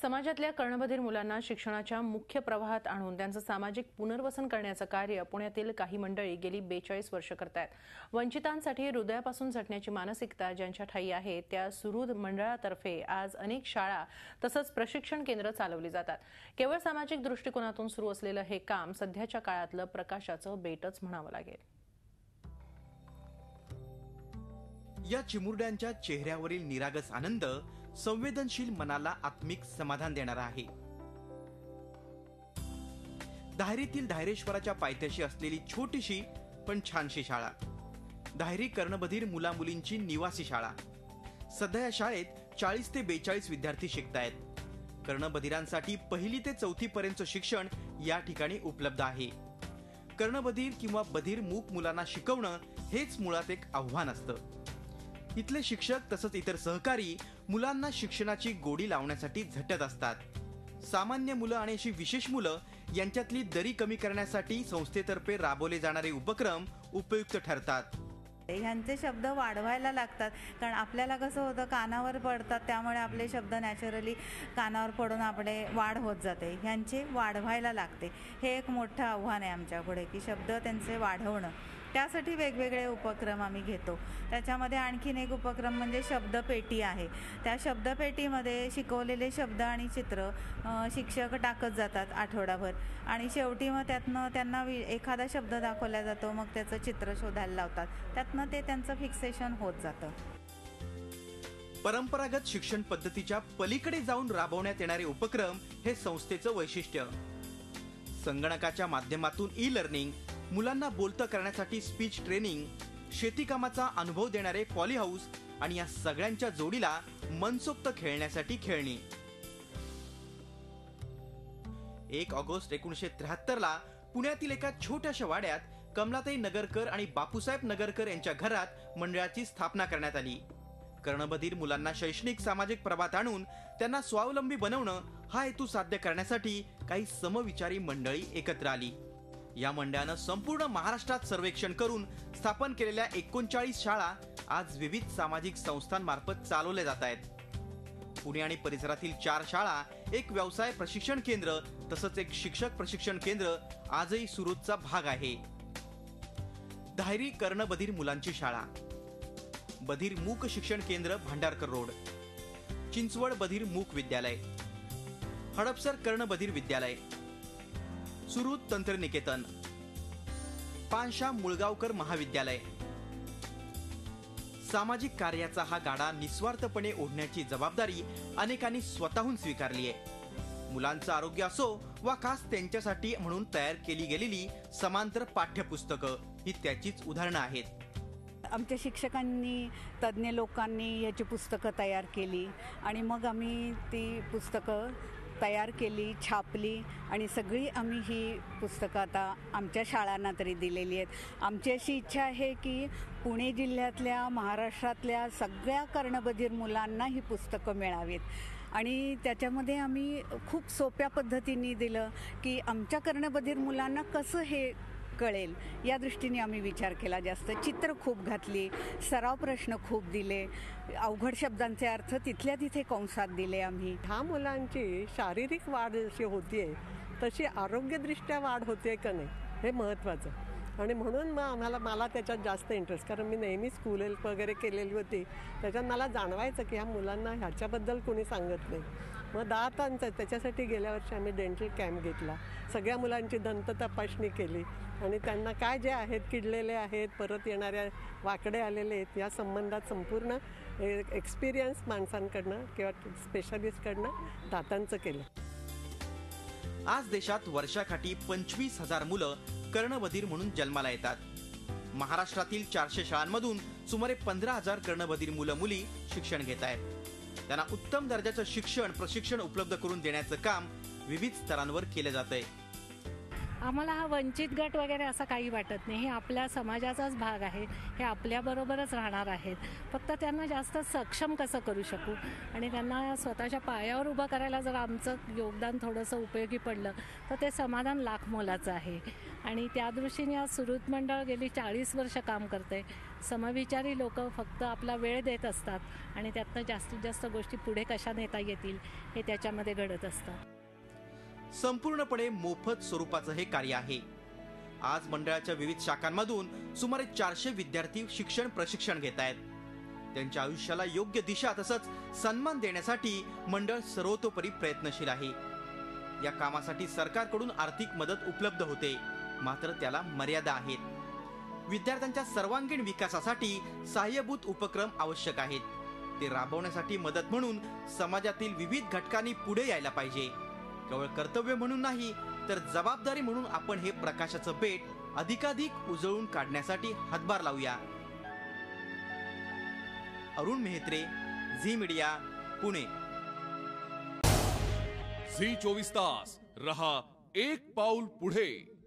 समाजातल्या कर्णबधीर मुलांना शिक्षणाच्या मुख्य प्रवाहात आणून त्यांचं सामाजिक पुनर्वसन करण्याचं कार्य पुण्यातील काही मंडळी गेली 42 वर्ष करतायत। वंचितांसाठी हृदयापासून झटण्याची मानसिकता ज्यांच्या ठायी आहे त्या सुहृद मंडळातर्फे आज अनेक शाळा तसंच प्रशिक्षण केंद्र चालवली जातात। केवळ सामाजिक दृष्टिकोनातून सुरू असलेलं हे काम सध्याच्या काळातलं प्रकाशाचं बेटच म्हणावं लागेल। या चिमुरड्यांच्या चेहऱ्यावरील निरागस आनंद संवेदनशील मनाला आत्मिक समाधान देणारा आहे। धायरीतील धायरेश्वराच्या पायथ्याशी असलेली छोटीशी पण छानशी शाळा, धायरी कर्णबधीर मुला मुलींची निवासी शाळा। सध्या या शाळेत 40 ते 42 विद्यार्थी शिकतायत। कर्णबधिरांसाठी 1ली ते 4थी पर्यंतचं शिक्षण या ठिकाणी उपलब्ध आहे। कर्णबधीर किंवा बधीर मूक मुलांना शिकवणं हेच मुळात एक आव्हान असतं। इथले शिक्षक तसंच इतर सहकारी मुलांना शिक्षणाची गोडी लावण्यासाठी झटत असतात। सामान्य मुलं आणि अशी विशेष मुलं यांच्यातली दरी कमी करण्यासाठी संस्थेतर्फे राबवले जाणारे उपक्रम उपयुक्त ठरतात। ह्यांचे शब्द वाढवायला लागतात, कारण आपल्याला कसं होतं कानावर पडतात, त्यामुळे आपले शब्द नॅचरली कानावर पडून आपले वाढ होत जाते। ह्यांचे वाढवायला लागते, हे एक मोठं आव्हान आहे आमच्यापुढे की शब्द त्यांचे वाढवणं। त्यासाठी वेगवेगळे उपक्रम आम्ही घेतो। त्याच्यामध्ये आणखीन एक उपक्रम म्हणजे शब्दपेटी आहे। त्या शब्दपेटीमध्ये शिकवलेले शब्द आणि चित्र शिक्षक टाकत जातात आठवडाभर, आणि शेवटी मग त्यातनं त्यांना एखादा शब्द दाखवला जातो, मग त्याचं चित्र शोधायला लावतात, त्यातनं ते त्यांचं फिक्सेशन होत जातं। परंपरागत शिक्षण पद्धतीच्या पलीकडे जाऊन राबवण्यात येणारे उपक्रम हे संस्थेचं वैशिष्ट्य। संगणकाच्या माध्यमातून ई-लर्निंग, मुलांना बोलतं करण्यासाठी स्पीच ट्रेनिंग, शेतीकामाचा अनुभव देणारे पॉली हाऊस आणि या सगळ्यांच्या जोडीला मनसोक्त खेळण्यासाठी खेळणी। 1 ऑगस्ट 1973 पुण्यातील एका छोट्याशा वाड्यात कमलाताई नगरकर आणि बापूसाहेब नगरकर यांच्या घरात मंडळाची स्थापना करण्यात आली। कर्णबधीर मुलांना शैक्षणिक सामाजिक प्रभात आणून त्यांना स्वावलंबी बनवणं हा हेतू साध्य करण्यासाठी काही समविचारी मंडळी एकत्र आली। या मंडळानं संपूर्ण महाराष्ट्रात सर्वेक्षण करून स्थापन केलेल्या 39 शाळा आज विविध सामाजिक संस्थांमार्फत चालवल्या जात आहेत। पुणे आणि परिसरातील 4 शाळा, एक व्यवसाय प्रशिक्षण केंद्र तसंच एक शिक्षक प्रशिक्षण केंद्र आजही सुरूचा भाग आहे। धायरी कर्णबधीर मुलांची शाळा, बधीर मूक शिक्षण केंद्र भांडारकर रोड, चिंचवड बधीर मूक विद्यालय, हडपसर कर्णबधीर विद्यालय, सुहृद तंत्रनिकेतन, पानशा मुळगावकर महाविद्यालय। सामाजिक कार्याचा हा गाडा निस्वार्थपणे ओढण्याची जबाबदारी अनेकांनी स्वतःहून स्वीकारली आहे। मुलांचं आरोग्य असो वा खास त्यांच्यासाठी म्हणून तयार केली गेलेली समांतर पाठ्यपुस्तकं ही त्याचीच उदाहरणं आहेत। आमच्या शिक्षकांनी, तज्ज्ञ लोकांनी याची पुस्तकं तयार केली आणि मग आम्ही ती पुस्तकं तयार केली, छापली आणि सगळी आम्ही ही पुस्तकं आता आमच्या शाळांना तरी दिलेली आहेत। आमची अशी इच्छा आहे की पुणे जिल्ह्यातल्या, महाराष्ट्रातल्या सगळ्या कर्णबधीर मुलांना ही पुस्तकं मिळावीत। आणि त्याच्यामध्ये आम्ही खूप सोप्या पद्धतीने दिलं की आमच्या कर्णबधीर मुलांना कसं हे कळेल या दृष्टीने आम्ही विचार केला। जास्त चित्र खूप घातली, सराव प्रश्न खूप दिले, अवघड शब्दांचे अर्थ तिथल्या तिथे कंसात दिले आम्ही। ह्या मुलांची शारीरिक वाढ जशी होतीये तशी आरोग्यदृष्ट्या वाढ होते का नाही हे महत्त्वाचं। आणि म्हणून मग मला त्याच्यात जास्त इंटरेस्ट, कारण मी नेहमी स्कूल हेल्प वगैरे केलेली होती, त्याच्यात मला जाणवायचं की ह्या मुलांना ह्याच्याबद्दल कोणी सांगत नाही। मग दातांचं त्याच्यासाठी गेल्या वर्षी आम्ही डेंटल कॅम्प घेतला, सगळ्या मुलांची दंत तपासणी केली आणि त्यांना काय जे आहेत, किडलेले आहेत, परत येणाऱ्या वाकडे आलेले आहेत, या संबंधात संपूर्ण एक्सपिरियन्स माणसांकडनं किंवा स्पेशालिस्टकडनं दातांचं केलं। आज देशात वर्षाकाठी 25,000 मुलं कर्णबधीर म्हणून जन्माला येतात। महाराष्ट्रातील 400 शाळांमधून सुमारे 15,000 कर्णबधीर मुलं मुली शिक्षण घेत आहेत। त्यांना उत्तम दर्जाचं शिक्षण प्रशिक्षण उपलब्ध करून देण्याचं काम विविध स्तरांवर केलं जातंय। आम्हाला हा वंचित गट वगैरे असं काही वाटत नाही. हे आपल्या समाजाचाच भाग आहे, हे आपल्याबरोबरच राहणार आहेत. फक्त त्यांना जास्त सक्षम कसं करू शकू आणि त्यांना स्वतःच्या पायावर उभं करायला जर आमचं योगदान थोडंसं उपयोगी पडलं तर ते समाधान लाख मोलाचं आहे. आणि त्या दृष्टीने आज सुहृद मंडळ गेली 40 वर्ष काम करते. समविचारी लोक फक्त आपला वेळ देत असतात आणि त्यातनं जास्तीत जास्त गोष्टी पुढे कशा नेता येतील हे त्याच्यामध्ये घडत असतात. संपूर्णपणे मोफत स्वरूपाचं हे कार्य आहे. आज मंडळाच्या विविध शाखांमधून सुमारे 400 विद्यार्थी शिक्षण प्रशिक्षण घेत आहेत. त्यांच्या आयुष्याला योग्य दिशा तसंच सन्मान देण्यासाठी मंडळ सर्वतोपरी प्रयत्नशील आहे. या कामासाठी सरकारकडून आर्थिक मदत उपलब्ध होते, मात्र त्याला मर्यादा आहेत. विद्यार्थ्यांच्या सर्वांगीण विकासासाठी सहाय्यभूत उपक्रम आवश्यक आहेत. ते राबवण्यासाठी मदत म्हणून समाजातील विविध घटकांनी पुढे यायला पाहिजे. केवळ कर्तव्य म्हणून नाही तर जबाबदारी म्हणून आपण हे प्रकाशाचं पेट अधिकाधिक उजळून काढण्यासाठी हातभार लावूया. अरुण मेहत्रे, झी मीडिया, पुणे. झी 24 तास रहा एक पाऊल पुढे.